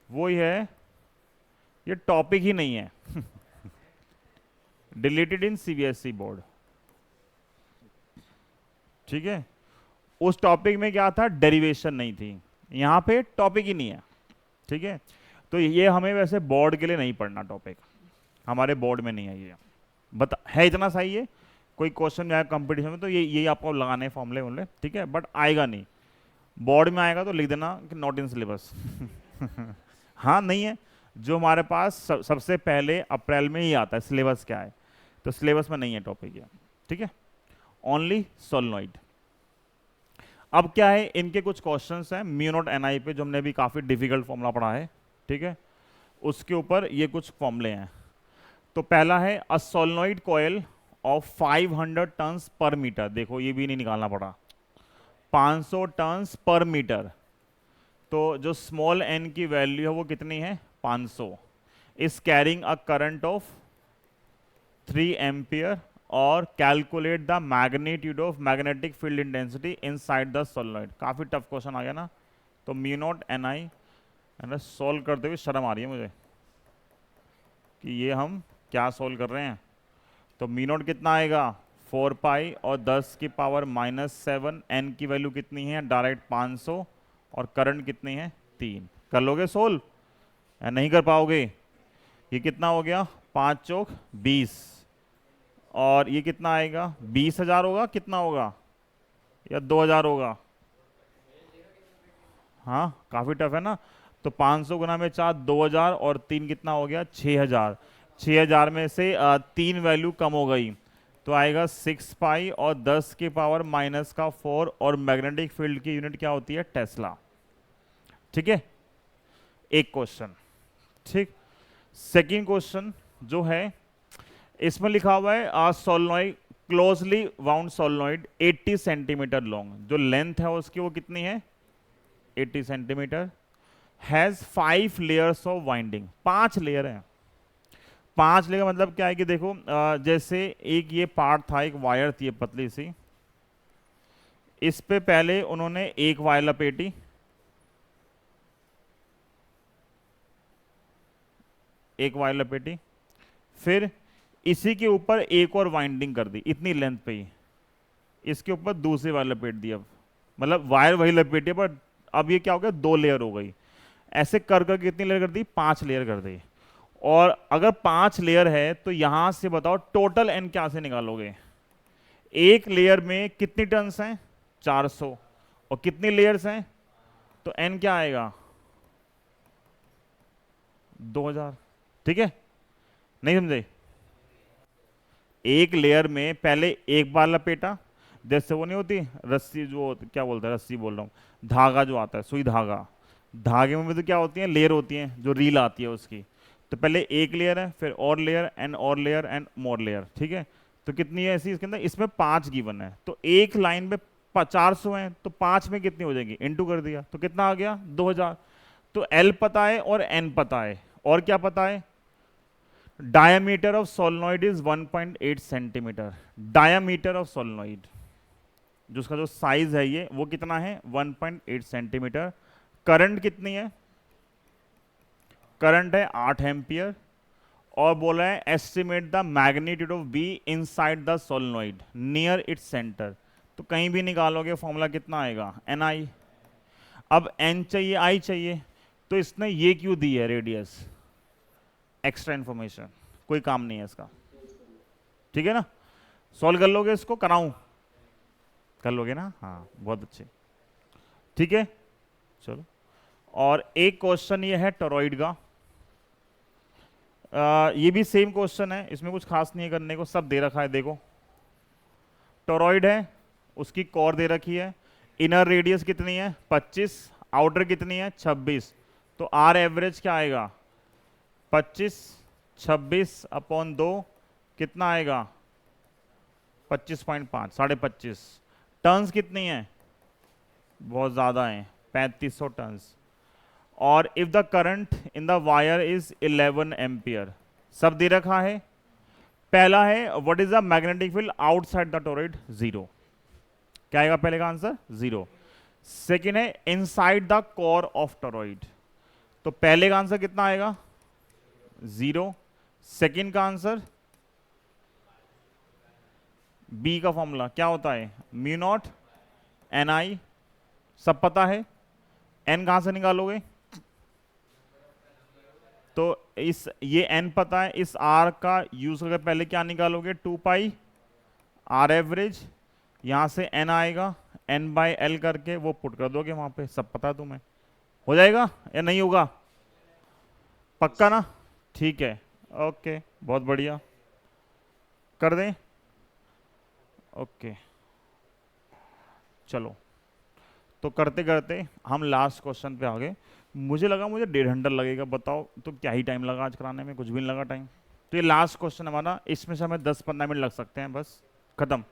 वो ये है, ये टॉपिक ही नहीं है डिलीटेड इन सीबीएसई बोर्ड, ठीक है। उस टॉपिक में क्या था, डेरिवेशन नहीं थी, यहां पे टॉपिक ही नहीं है, ठीक है। तो ये हमें वैसे बोर्ड के लिए नहीं पढ़ना, टॉपिक हमारे बोर्ड में नहीं है ये, बता है इतना सही है। कोई क्वेश्चन में आया कंपटीशन में तो ये आपको लगाने फॉर्मूले वॉर्मूले, ठीक है, बट आएगा नहीं। बोर्ड में आएगा तो लिख देना कि नॉट इन सिलेबस हाँ नहीं है, जो हमारे पास सबसे पहले अप्रैल में ही आता है सिलेबस क्या है, तो सिलेबस में नहीं है टॉपिक ये, ठीक है। Only solenoid. अब क्या है, इनके कुछ क्वेश्चंस हैं म्यू नॉट एन आई पे, जो हमने भी काफी डिफिकल्ट फॉर्मूला पढ़ा है, ठीक है। उसके ऊपर ये कुछ फॉर्मूले हैं। तो पहला है अ सोलेनोइड कॉइल ऑफ 500 टन्स पर मीटर। देखो ये भी नहीं निकालना पड़ा, 500 टन्स पर मीटर। तो जो स्मॉल एन की वैल्यू है वो कितनी है, 500। Is carrying a current of 3 ampere और calculate the magnitude of magnetic field intensity inside the solenoid. काफी टफ क्वेश्चन आ गया ना। तो म्यू नॉट एन आई, है ना, सोल्व करते हुए शर्म आ रही है मुझे कि ये हम क्या सोल्व कर रहे हैं। तो म्यू नॉट कितना आएगा, 4 पाई और 10 की पावर -7, एन की वैल्यू कितनी है, डायरेक्ट 500, और करंट कितनी है, 3। कर लोगे सोल्व या नहीं कर पाओगे। ये कितना हो गया, 5 चौक 20, और ये कितना आएगा, 20,000 होगा, कितना होगा, या 2,000 होगा। हाँ काफी टफ है ना। तो 500 गुना में 4, 2,000, और 3 कितना हो गया, 6,000। 6,000 में से 3 वैल्यू कम हो गई, तो आएगा 6 पाई और 10 की पावर -4, और मैग्नेटिक फील्ड की यूनिट क्या होती है, टेस्ला, ठीक है। एक क्वेश्चन, ठीक। सेकंड क्वेश्चन जो है, इसमें लिखा हुआ है solenoid closely wound solenoid 80 centimetre long, जो लेंथ है उसकी वो कितनी है, 80 centimetre, has 5 layers of winding. 5 layer है। 5 लेयर मतलब क्या है कि देखो जैसे एक ये पार्ट था, एक वायर थी पतली सी, इस पे पहले उन्होंने एक वायर लपेटी, एक वायर लपेटी, फिर इसी के ऊपर एक और वाइंडिंग कर दी इतनी लेंथ पे ही, इसके ऊपर दूसरी वायर लपेट दी। अब मतलब वायर वही लपेटी पर अब ये क्या हो गया, 2 लेयर हो गई। ऐसे कर कर कितनी लेयर कर दी, 5 लेयर कर दी। और अगर 5 लेयर है तो यहां से बताओ टोटल एन क्या से निकालोगे। एक लेयर में कितनी टर्न्स हैं, 400, और कितनी लेयर्स हैं, तो एन क्या आएगा, 2000। ठीक है, नहीं समझे। एक लेयर में पहले एक बार लपेटा, जैसे वो नहीं होती रस्सी, जो क्या बोलते हैं, रस्सी बोल रहा हूँ, धागा जो आता है, सुई धागा, धागे में भी तो क्या होती है, लेयर होती हैं, जो रील आती है उसकी। तो पहले एक लेयर है, फिर और लेयर एंड मोर लेयर। ठीक है, तो कितनी है ऐसी इसके अंदर, इसमें 5 गिवन है, तो एक लाइन में 400 है, तो 5 में कितनी हो जाएगी, इनटू कर दिया, तो कितना आ गया, 2000। तो एल पता है और एन पता है, और क्या पता है, diameter of solenoid is 1.8 centimetre. Diameter of solenoid, जो उसका जो साइज है ये, वो कितना है, 1.8 सेंटीमीटर। करंट कितनी है, करंट है 8 एम्पियर, और बोला है estimate the magnitude of be inside the solenoid near its centre. तो कहीं भी निकालोगे फॉर्मूला कितना आएगा, एन आई। अब एन चाहिए, आई चाहिए, तो इसने ये क्यों दी है रेडियस, एक्स्ट्रा इंफॉर्मेशन, कोई काम नहीं है इसका। ठीक है ना, सॉल्व कर लोगे इसको, कराऊं, कर लोगे ना, हाँ बहुत अच्छे। ठीक है, चलो। और एक क्वेश्चन ये है टोरॉइड का, ये भी सेम क्वेश्चन है, इसमें कुछ खास नहीं है करने को, सब दे रखा है। देखो टोरॉइड है, उसकी कोर दे रखी है, इनर रेडियस कितनी है 25, आउटर कितनी है 26, तो आर एवरेज क्या आएगा, 25 26 अपॉन 2 कितना आएगा, 25.5, 25.5। टर्न्स कितनी है, बहुत ज़्यादा है, 3500 टर्न्स। और if the current in the wire is 11 ampere, सब दे रखा है। पहला है what is the magnetic field outside the toroid, 0। क्या आएगा पहले का आंसर, 0। सेकेंड है inside the core of toroid, तो पहले का आंसर कितना आएगा, 0। सेकेंड का आंसर, बी का फॉर्मूला क्या होता है, म्यू नॉट एन आई, सब पता है। एन कहां से निकालोगे, तो इस ये एन पता है, इस आर का यूज करके पहले क्या निकालोगे, 2 पाई आर एवरेज, यहां से एन आएगा, एन बाय एल करके वो पुट कर दोगे वहां पे, सब पता है तुम्हें। हो जाएगा या नहीं होगा, पक्का ना, ठीक है, ओके बहुत बढ़िया, कर दें, ओके। चलो, तो करते करते हम लास्ट क्वेश्चन पे आ गए। मुझे लगा मुझे 1.5 घंटा लगेगा, बताओ तो क्या ही टाइम लगा आज कराने में, कुछ भी नहीं लगा टाइम। तो ये लास्ट क्वेश्चन हमारा, इसमें से हमें 10-15 मिनट लग सकते हैं, बस खत्म।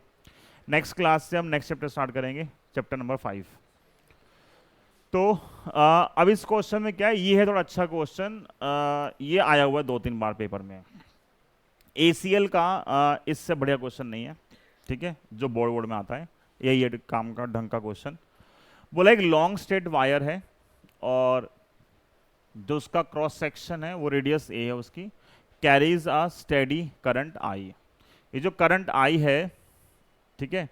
नेक्स्ट क्लास से हम नेक्स्ट चैप्टर स्टार्ट करेंगे, चैप्टर नंबर 5। तो अब इस क्वेश्चन में क्या है, ये है थोड़ा अच्छा क्वेश्चन, ये आया हुआ है 2-3 बार पेपर में। ACL का इससे बढ़िया क्वेश्चन नहीं है, ठीक है, जो बोर्ड में आता है, यही है काम का ढंग का क्वेश्चन। बोला एक लॉन्ग स्ट्रेट वायर है, और जो उसका क्रॉस सेक्शन है वो रेडियस ए है उसकी, carries a steady current I. ये जो करंट आई है, ठीक है,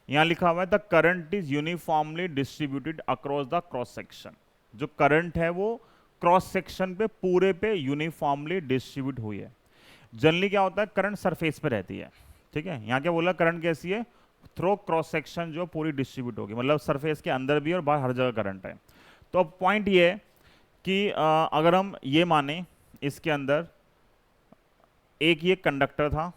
यहां लिखा हुआ है the current is uniformly distributed across the cross section. जो करंट है वो क्रॉस सेक्शन पे पूरे पे यूनिफॉर्मली डिस्ट्रीब्यूट हुई है। जनरली क्या होता है, करंट सरफेस पे रहती है, ठीक है, यहाँ क्या बोला, करंट कैसी है, थ्रो क्रॉस सेक्शन जो पूरी डिस्ट्रीब्यूट होगी, मतलब सरफेस के अंदर भी और बाहर हर जगह करंट है। तो अब पॉइंट ये है कि अगर हम ये माने इसके अंदर एक ये कंडक्टर था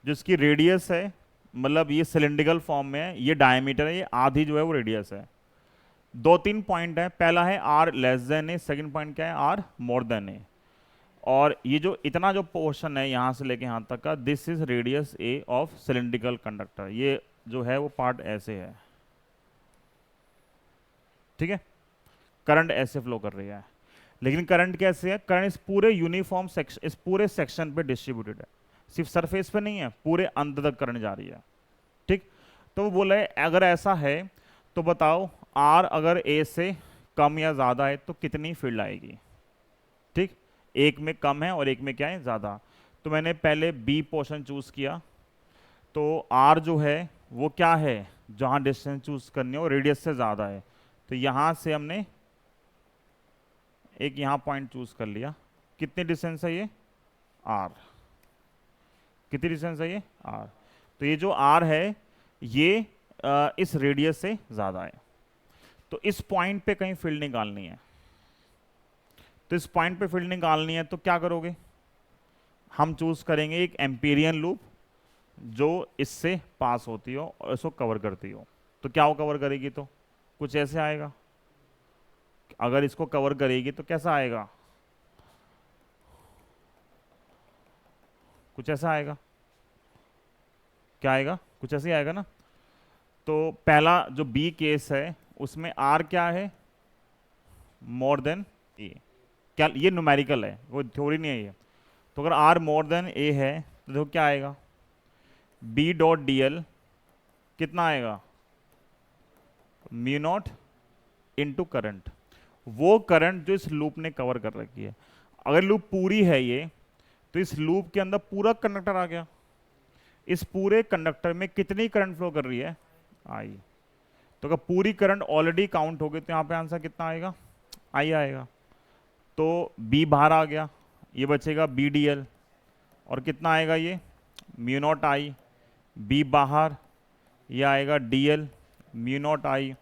जिसकी रेडियस है, मतलब ये सिलेंड्रिकल फॉर्म में है, ये डायमीटर है, ये आधी जो है वो रेडियस है। 2-3 पॉइंट है, पहला है R less than A, second point क्या है, आर मोर देन ए। और ये जो इतना जो पोर्शन है यहां से लेके यहां तक का, this is radius A of cylindrical conductor. ये जो है वो पार्ट ऐसे है, ठीक है, करंट ऐसे फ्लो कर रही है। लेकिन करंट कैसे है, करंट इस पूरे यूनिफॉर्म सेक्शन, इस पूरे सेक्शन पे डिस्ट्रीब्यूटेड है। सिर्फ सरफेस पे नहीं है, पूरे अंत तक करंट जा रही है। ठीक, तो वो बोला है अगर ऐसा है तो बताओ आर अगर ए से कम या ज़्यादा है तो कितनी फील्ड आएगी। ठीक, एक में कम है और एक में क्या है, ज़्यादा। तो मैंने पहले बी पोर्शन चूज़ किया, तो आर जो है वो क्या है, जहाँ डिस्टेंस चूज़ करनी हो रेडियस से ज़्यादा है, तो यहाँ से हमने एक यहाँ पॉइंट चूज़ कर लिया। कितनी डिस्टेंस है ये, आर। कितनी डिस्टेंस है ये, आर। तो ये जो आर है ये इस रेडियस से ज़्यादा है। तो इस पॉइंट पे कहीं फील्ड निकालनी है, तो इस पॉइंट पे फील्ड निकालनी है तो क्या करोगे, हम चूज करेंगे एक एम्पीरियन लूप जो इससे पास होती हो और इसको कवर करती हो। तो क्या वो कवर करेगी, तो कुछ ऐसे आएगा। अगर इसको कवर करेगी तो कैसा आएगा, कुछ ऐसा आएगा। क्या आएगा, कुछ ऐसे ही आएगा ना। तो पहला जो बी केस है उसमें आर क्या है, मोर देन ए। क्या ये न्यूमेरिकल है, वो थ्योरी नहीं है ये। तो अगर आर मोर देन ए है तो देखो क्या आएगा, बी डॉट डी एल कितना आएगा, म्यू नॉट इंटू करंट, वो करंट जो इस लूप ने कवर कर रखी है। अगर लूप पूरी है ये, तो इस लूप के अंदर पूरा कंडक्टर आ गया। इस पूरे कंडक्टर में कितनी करंट फ्लो कर रही है, आई। तो अगर पूरी करंट ऑलरेडी काउंट हो गई तो यहाँ पे आंसर कितना आएगा, आई आएगा। तो बी बाहर आ गया, ये बचेगा बी डी एल, और कितना आएगा ये, म्यू नॉट आई। बी बाहर, ये आएगा डी एल, म्यू नॉट आई।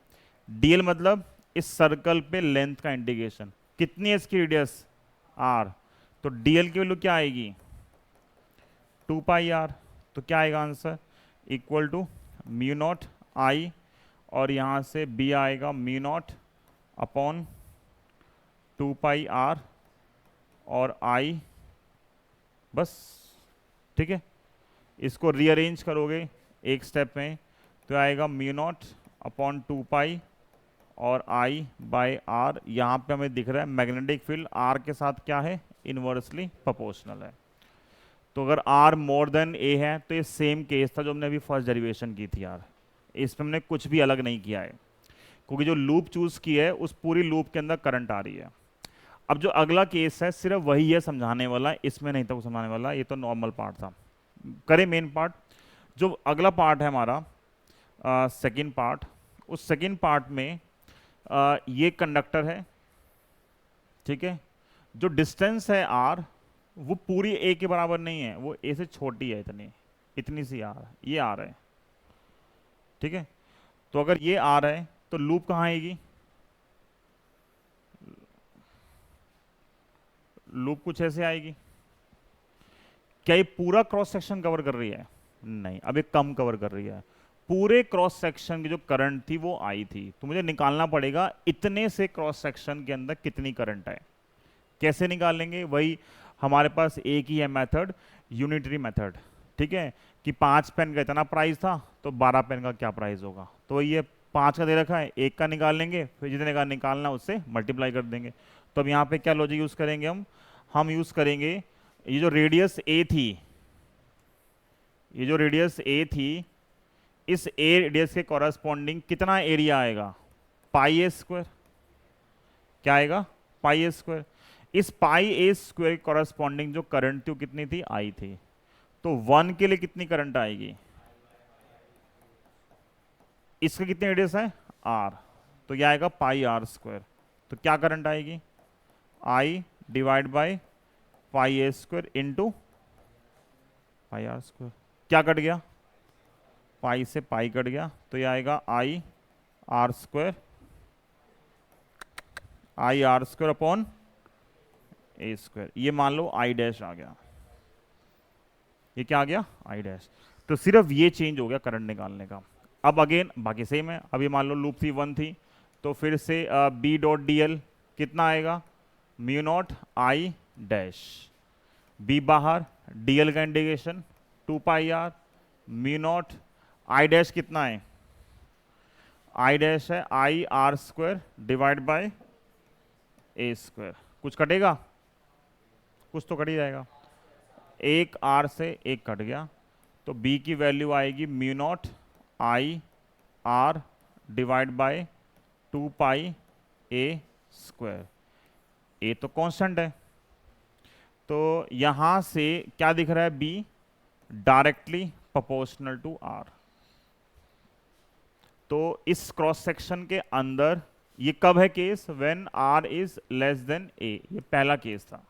डी एल मतलब इस सर्कल पे लेंथ का इंडिकेशन, कितनी है इसकी रेडियस, आर। तो डी एल की वैल्यू क्या आएगी, 2 पाई आर। तो क्या आएगा answer, equal to mu naught I, और यहाँ से बी आएगा mu naught upon 2 pi R और आई, बस। ठीक है, इसको रीअरेंज करोगे एक स्टेप में तो आएगा म्यू नॉट अपॉन 2 पाई और आई बाय आर। यहाँ पे हमें दिख रहा है मैग्नेटिक फील्ड आर के साथ क्या है, इनवर्सली प्रोपोर्शनल है। तो अगर आर मोर देन ए है तो ये सेम केस था जो हमने अभी फर्स्ट डेरिवेशन की थी यार, इसमें हमने कुछ भी अलग नहीं किया है, क्योंकि जो लूप चूज की है उस पूरी लूप के अंदर करंट आ रही है। अब जो अगला केस है सिर्फ वही है समझाने वाला, इसमें नहीं था कुछ समझाने वाला, ये तो नॉर्मल पार्ट था। करें मेन पार्ट। जो अगला पार्ट है हमारा सेकंड पार्ट, उस सेकंड पार्ट में ये कंडक्टर है, ठीक है। जो डिस्टेंस है आर वो पूरी ए के बराबर नहीं है, वो ए से छोटी है, इतनी इतनी सी आर, ये आर है, ठीक है। तो अगर ये आर है तो लूप कहाँ आएगी, लूप कुछ ऐसे आएगी। क्या ये पूरा क्रॉस सेक्शन कवर कर रही है, नहीं, अब ये कम कवर कर रही है। पूरे क्रॉस सेक्शन की जो करंट थी वो आई थी, तो मुझे निकालना पड़ेगा इतने से क्रॉस सेक्शन के अंदर कितनी करंट है। कैसे निकालेंगे, वही हमारे पास एक ही है मेथड, यूनिटरी मेथड, ठीक है। कि 5 पेन का इतना प्राइस था तो 12 पेन का क्या प्राइस होगा, तो ये 5 का दे रखा है, एक का निकाल लेंगे, फिर जितने का निकालना उससे मल्टीप्लाई कर देंगे। तो अब यहाँ पे क्या लॉजिक यूज करेंगे हम यूज करेंगे ये जो रेडियस ए थी, ये जो रेडियस ए थी, इस ए रेडियस के कॉरस्पॉन्डिंग कितना एरिया आएगा, पाई ए स्क्वायर। क्या आएगा, पाई ए स्क्वायर। इस पाई ए स्क्वायर कॉरस्पॉन्डिंग जो करंट थी वो कितनी थी, आई थी। तो 1 के लिए कितनी करंट आएगी, इसका कितनी रेडियस है, आर, तो यह आएगा पाई आर स्क्वायर। तो क्या करंट आएगी, I divide by pi A square into pi R square. क्या कट गया, पाई से पाई कट गया, तो यह आएगा I R square, I R square upon A square. ये मान लो आई डैश आ गया, ये क्या आ गया, आई डैश। तो सिर्फ ये चेंज हो गया करंट निकालने का। अब अगेन बाकी सेम है। अब ये मान लो लूप थी 1 थी, तो फिर से बी डॉट डी एल कितना आएगा, mu naught I dash, B बाहर, डी एल का indication 2 pi R, mu naught I dash कितना है, आई डैश है I R square divide by A square. कुछ कटेगा, कुछ तो कट ही जाएगा, एक आर से एक कट गया, तो बी की वैल्यू आएगी mu naught I R divide by 2 pi A square. A तो कांस्टेंट है, तो यहां से क्या दिख रहा है, B directly proportional to R. तो इस क्रॉस सेक्शन के अंदर ये कब है case, when R is less than A, ये पहला केस था।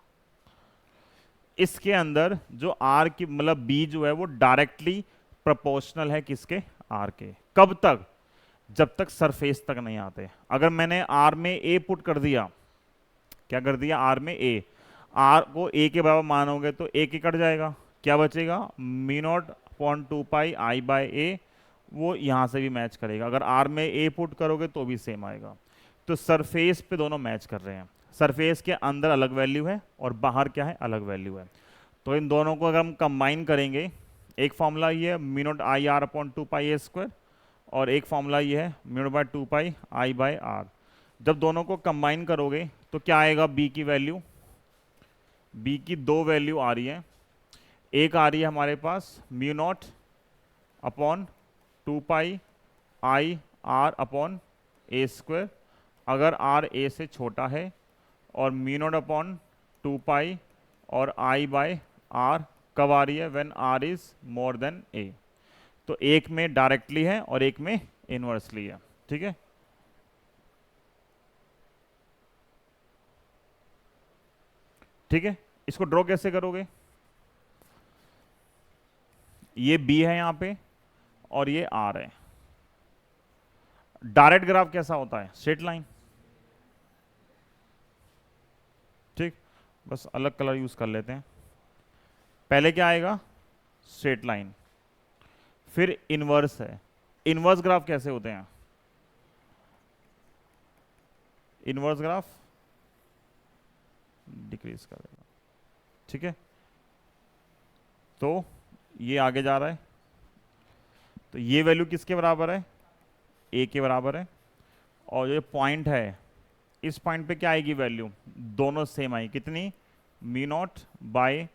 इसके अंदर जो आर की मतलब बी जो है वो डायरेक्टली प्रोपोर्शनल है किसके, आर के। कब तक, जब तक सरफेस तक नहीं आते। अगर मैंने आर में ए पुट कर दिया, क्या कर दिया, आर में ए, आर को ए के बराबर मानोगे तो ए के कट जाएगा, क्या बचेगा, mu naught upon 2 pi I bye ए, वो यहां से भी मैच करेगा। अगर आर में ए पुट करोगे तो भी सेम आएगा। तो सरफेस पे दोनों मैच कर रहे हैं, सरफेस के अंदर अलग वैल्यू है और बाहर क्या है, अलग वैल्यू है। तो इन दोनों को अगर हम कंबाइन करेंगे, एक फॉर्मूला ये है mu naught I R upon 2 pi A square, और एक फॉर्मूला ये है mu naught by 2 pi I by R. जब दोनों को कंबाइन करोगे तो क्या आएगा, बी की वैल्यू, बी की दो वैल्यू आ रही है। एक आ रही है हमारे पास mu naught upon 2 pi I R upon A square, अगर आर ए से छोटा है, और म्यू नॉट अपॉन 2 पाई और आई बाय आर कब आ रही है, when R is more than A. तो एक में डायरेक्टली है और एक में इनवर्सली है, ठीक है। ठीक है, इसको ड्रॉ कैसे करोगे, ये बी है यहां पे और ये आर है। डायरेक्ट ग्राफ कैसा होता है, स्ट्रेट लाइन, ठीक। बस अलग कलर यूज कर लेते हैं। पहले क्या आएगा, स्ट्रेट लाइन, फिर इनवर्स है। इनवर्स ग्राफ कैसे होते हैं, इनवर्स ग्राफ डिक्रीज करेगा, ठीक है। तो ये आगे जा रहा है, तो ये वैल्यू किसके बराबर है, ए के बराबर है। और ये पॉइंट है, इस पॉइंट पे क्या आएगी वैल्यू, दोनों सेम आई, कितनी, म्यू नॉट बाय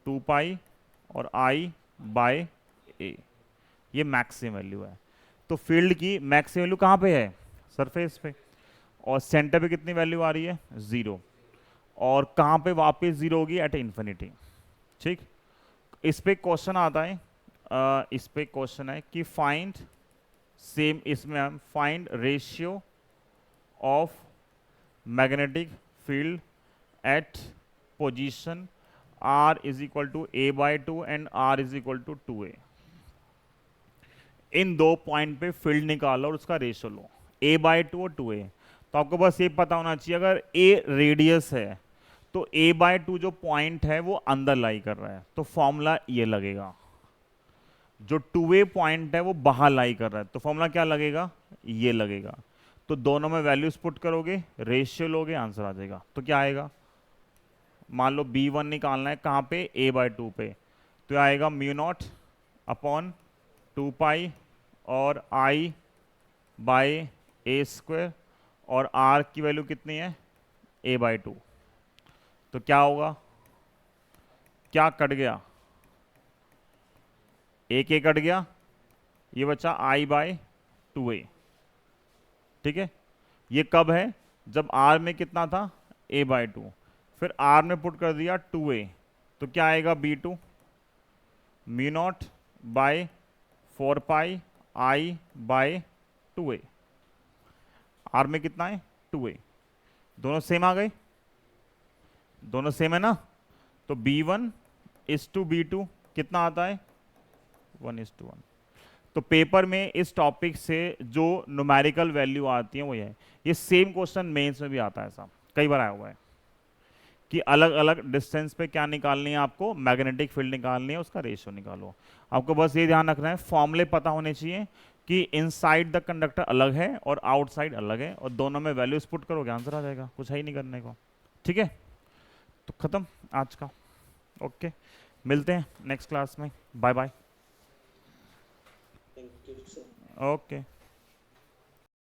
2 पाई और आई बाय ए, ये मैक्सिमम वैल्यू है। तो फील्ड की मैक्सिमम वैल्यू कहाँ पे है, सरफेस पे, और सेंटर पे कितनी वैल्यू आ रही है, 0, और कहाँ पे वापस 0 होगी, एट इन्फिनिटी, ठीक। इस पे क्वेश्चन आता है, इस पे क्वेश्चन है कि फाइंड, सेम इसमें हम find ratio of magnetic field at position r is equal to a by 2 and r is equal to 2a। इन दो पॉइंट पे फील्ड निकालो और उसका रेशियो लो, a बाय 2 और 2a। तो आपको बस ये पता होना चाहिए, अगर a रेडियस है तो a बाय 2 जो पॉइंट है वो अंदर लाई कर रहा है, तो फॉर्मूला ये लगेगा। जो 2a पॉइंट है वो बाहर लाई कर रहा है, तो फॉर्मूला क्या लगेगा, ये लगेगा। तो दोनों में वैल्यूज पुट करोगे, रेशियो लोगे, आंसर आ जाएगा। तो क्या आएगा, मान लो b1 निकालना है कहाँ पे, a बाय 2 पे, तो आएगा म्यू नॉट अपॉन 2 पाई और i बाय ए स्क्वायर, और r की वैल्यू कितनी है, a बाय 2। तो क्या होगा, क्या कट गया, एक ए कट गया, ये बचा i बाय 2a, ठीक है। ये कब है, जब r में कितना था, a बाय 2, फिर r में पुट कर दिया 2a, तो क्या आएगा, b2 mu naught by 4 pi i by 2a। r में कितना है, 2a, दोनों सेम आ गए, दोनों सेम है ना। तो b1 इज टू b2 कितना आता है, 1:1। तो पेपर में इस टॉपिक से जो न्यूमेरिकल वैल्यू आती है वो ये है। ये सेम क्वेश्चन मेंस में भी आता है, ऐसा कई बार आया हुआ है कि अलग अलग डिस्टेंस पे क्या निकालनी है आपको, मैग्नेटिक फील्ड निकालनी है, उसका रेशियो निकालो। आपको बस ये ध्यान रखना है, फॉर्मूले पता होने चाहिए कि इनसाइड द कंडक्टर अलग है और आउटसाइड अलग है, और दोनों में वैल्यूज पुट करोगे, आंसर आ जाएगा, कुछ है ही नहीं करने को, ठीक है। तो खत्म आज का, ओके, मिलते हैं नेक्स्ट क्लास में, bye bye, thank you sir. Okay.